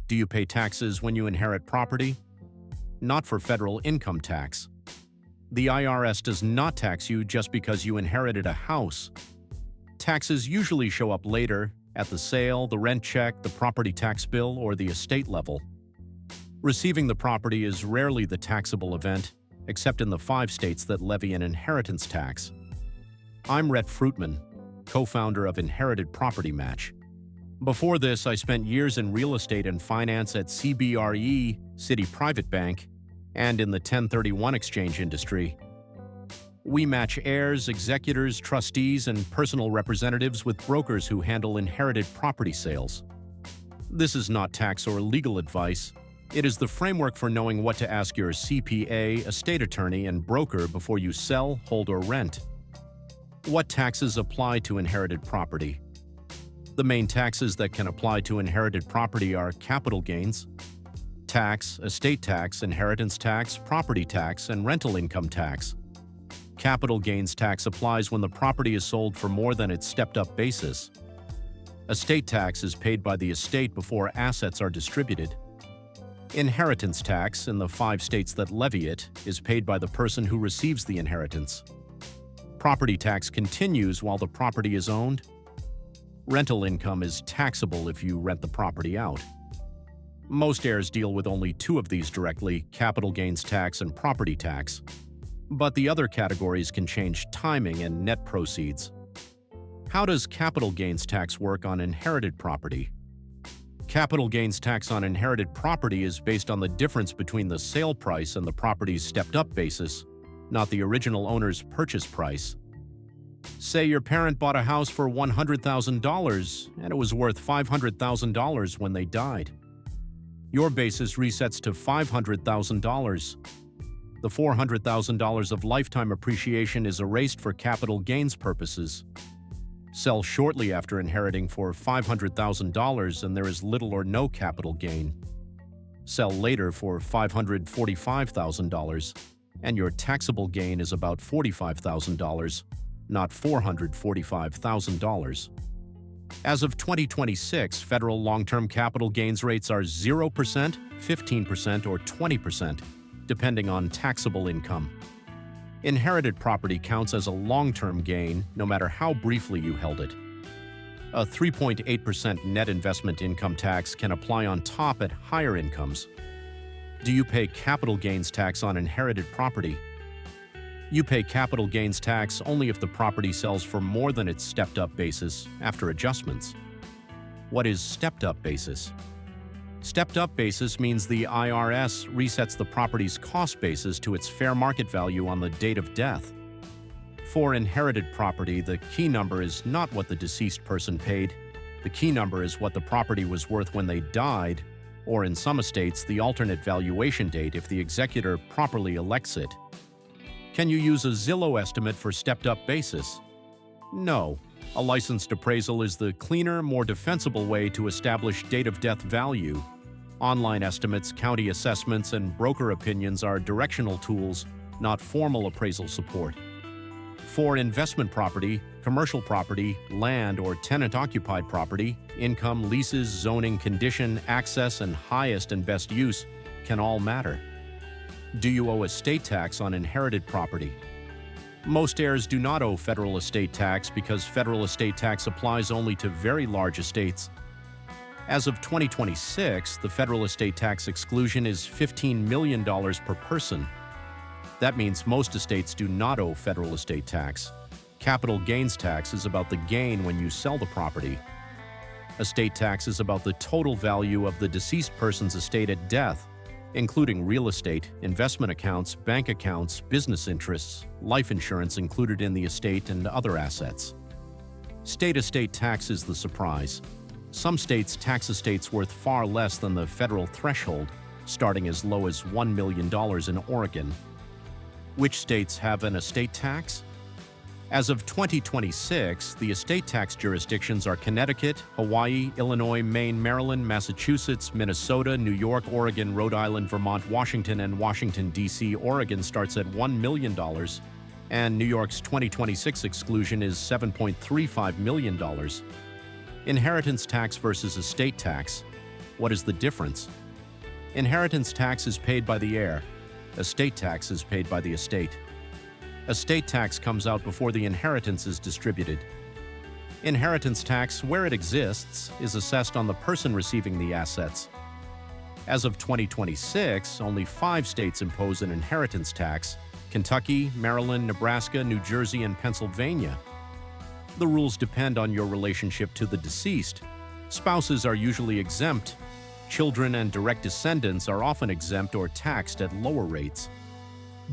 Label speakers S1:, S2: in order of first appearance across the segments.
S1: Do you pay taxes when you inherit property? Not for federal income tax. The IRS does not tax you just because you inherited a house. Taxes usually show up later, at the sale, the rent check, the property tax bill, or the estate level. Receiving the property is rarely the taxable event, except in the 5 states that levy an inheritance tax. I'm Rhett Fruitman, co-founder of Inherited Property Match. Before this, I spent years in real estate and finance at CBRE, Citi Private Bank, and in the 1031 exchange industry. We match heirs, executors, trustees, and personal representatives with brokers who handle inherited property sales. This is not tax or legal advice. It is the framework for knowing what to ask your CPA, estate attorney, and broker before you sell, hold, or rent. What taxes apply to inherited property? The main taxes that can apply to inherited property are capital gains tax, estate tax, inheritance tax, property tax, and rental income tax. Capital gains tax applies when the property is sold for more than its stepped-up basis. Estate tax is paid by the estate before assets are distributed. Inheritance tax, in the 5 states that levy it, is paid by the person who receives the inheritance. Property tax continues while the property is owned. Rental income is taxable if you rent the property out. Most heirs deal with only 2 of these directly, capital gains tax and property tax. But the other categories can change timing and net proceeds. How does capital gains tax work on inherited property? Capital gains tax on inherited property is based on the difference between the sale price and the property's stepped-up basis, not the original owner's purchase price. Say your parent bought a house for $100,000 and it was worth $500,000 when they died. Your basis resets to $500,000. The $400,000 of lifetime appreciation is erased for capital gains purposes. Sell shortly after inheriting for $500,000 and there is little or no capital gain. Sell later for $545,000 and your taxable gain is about $45,000. Not $445,000. As of 2026, federal long-term capital gains rates are 0%, 15%, or 20%, depending on taxable income. Inherited property counts as a long-term gain, no matter how briefly you held it. A 3.8% net investment income tax can apply on top at higher incomes. Do you pay capital gains tax on inherited property? You pay capital gains tax only if the property sells for more than its stepped-up basis after adjustments. What is stepped-up basis? Stepped-up basis means the IRS resets the property's cost basis to its fair market value on the date of death. For inherited property, the key number is not what the deceased person paid. The key number is what the property was worth when they died, or in some estates, the alternate valuation date if the executor properly elects it. Can you use a Zillow estimate for stepped-up basis? No. A licensed appraisal is the cleaner, more defensible way to establish date-of-death value. Online estimates, county assessments, and broker opinions are directional tools, not formal appraisal support. For investment property, commercial property, land, or tenant-occupied property, income, leases, zoning, condition, access, and highest and best use can all matter. Do you owe estate tax on inherited property? Most heirs do not owe federal estate tax because federal estate tax applies only to very large estates. As of 2026, the federal estate tax exclusion is $15 million per person. That means most estates do not owe federal estate tax. Capital gains tax is about the gain when you sell the property. Estate tax is about the total value of the deceased person's estate at death, including real estate, investment accounts, bank accounts, business interests, life insurance included in the estate, and other assets. State estate tax is the surprise. Some states tax estates worth far less than the federal threshold, starting as low as $1 million in Oregon. Which states have an estate tax? As of 2026, the estate tax jurisdictions are Connecticut, Hawaii, Illinois, Maine, Maryland, Massachusetts, Minnesota, New York, Oregon, Rhode Island, Vermont, Washington, and Washington, D.C. Oregon starts at $1 million, and New York's 2026 exclusion is $7.35 million. Inheritance tax versus estate tax. What is the difference? Inheritance tax is paid by the heir. Estate tax is paid by the estate. Estate tax comes out before the inheritance is distributed. Inheritance tax, where it exists, is assessed on the person receiving the assets. As of 2026, only 5 states impose an inheritance tax: Kentucky, Maryland, Nebraska, New Jersey, and Pennsylvania. The rules depend on your relationship to the deceased. Spouses are usually exempt. Children and direct descendants are often exempt or taxed at lower rates.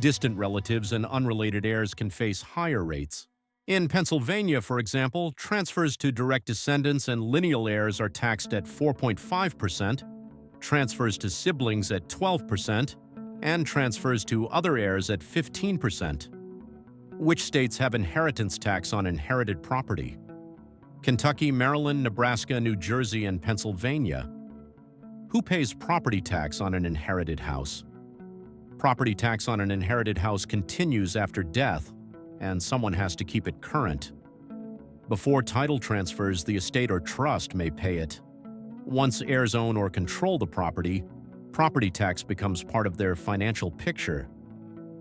S1: Distant relatives and unrelated heirs can face higher rates. In Pennsylvania, for example, transfers to direct descendants and lineal heirs are taxed at 4.5%, transfers to siblings at 12%, and transfers to other heirs at 15%. Which states have inheritance tax on inherited property? Kentucky, Maryland, Nebraska, New Jersey, and Pennsylvania. Who pays property tax on an inherited house? Property tax on an inherited house continues after death, and someone has to keep it current. Before title transfers, the estate or trust may pay it. Once heirs own or control the property tax becomes part of their financial picture.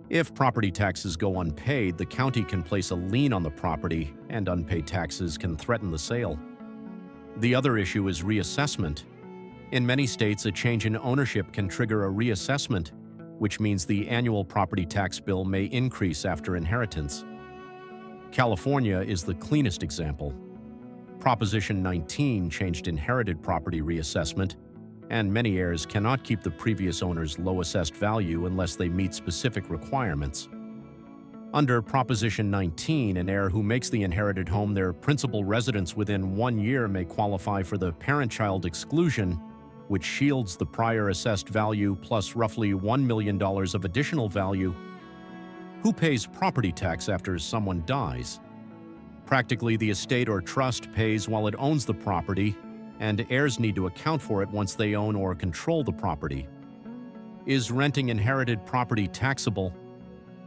S1: If property taxes go unpaid, the county can place a lien on the property, and unpaid taxes can threaten the sale. The other issue is reassessment. In many states, a change in ownership can trigger a reassessment, which means the annual property tax bill may increase after inheritance. California is the cleanest example. Proposition 19 changed inherited property reassessment, and many heirs cannot keep the previous owner's low assessed value unless they meet specific requirements. Under Proposition 19, an heir who makes the inherited home their principal residence within 1 year may qualify for the parent-child exclusion, which shields the prior assessed value plus roughly $1 million of additional value. Who pays property tax after someone dies? Practically, the estate or trust pays while it owns the property, and heirs need to account for it once they own or control the property. Is renting inherited property taxable?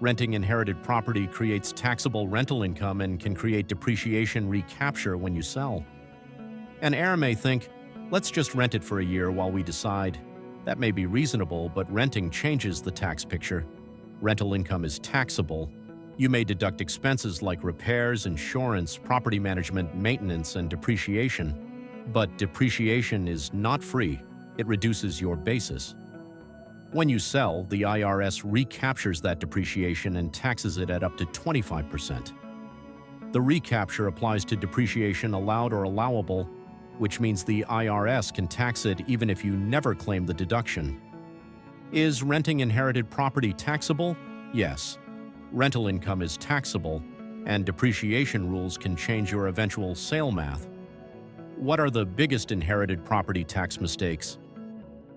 S1: Renting inherited property creates taxable rental income and can create depreciation recapture when you sell. An heir may think, let's just rent it for a year while we decide. That may be reasonable, but renting changes the tax picture. Rental income is taxable. You may deduct expenses like repairs, insurance, property management, maintenance, and depreciation. But depreciation is not free. It reduces your basis. When you sell, the IRS recaptures that depreciation and taxes it at up to 25%. The recapture applies to depreciation allowed or allowable, which means the IRS can tax it even if you never claim the deduction. Is renting inherited property taxable? Yes. Rental income is taxable, and depreciation rules can change your eventual sale math. What are the biggest inherited property tax mistakes?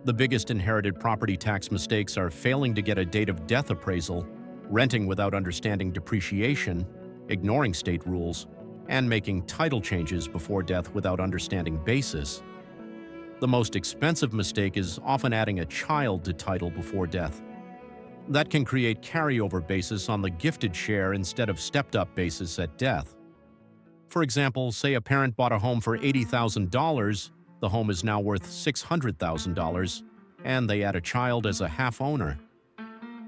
S1: The biggest inherited property tax mistakes are failing to get a date of death appraisal, renting without understanding depreciation, ignoring state rules, and making title changes before death without understanding basis. The most expensive mistake is often adding a child to title before death. That can create carryover basis on the gifted share instead of stepped-up basis at death. For example, say a parent bought a home for $80,000, the home is now worth $600,000, and they add a child as a half owner.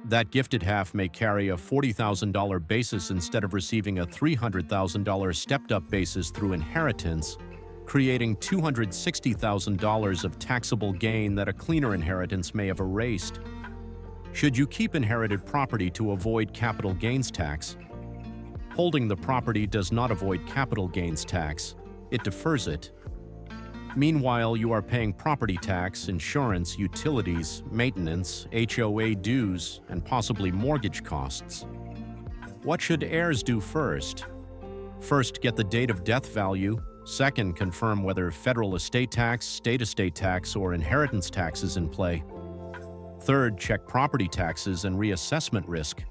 S1: That gifted half may carry a $40,000 basis instead of receiving a $300,000 stepped-up basis through inheritance, creating $260,000 of taxable gain that a cleaner inheritance may have erased. Should you keep inherited property to avoid capital gains tax? Holding the property does not avoid capital gains tax, it defers it. Meanwhile, you are paying property tax, insurance, utilities, maintenance, HOA dues, and possibly mortgage costs. What should heirs do first? First, get the date of death value. Second, confirm whether federal estate tax, state estate tax, or inheritance tax is in play. Third, check property taxes and reassessment risk.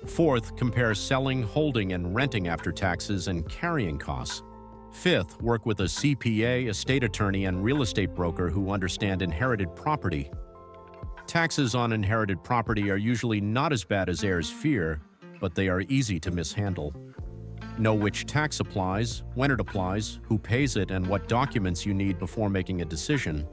S1: Fourth, compare selling, holding, and renting after taxes and carrying costs. Fifth, work with a CPA, estate attorney, and real estate broker who understand inherited property. Taxes on inherited property are usually not as bad as heirs fear, but they are easy to mishandle. Know which tax applies, when it applies, who pays it, and what documents you need before making a decision.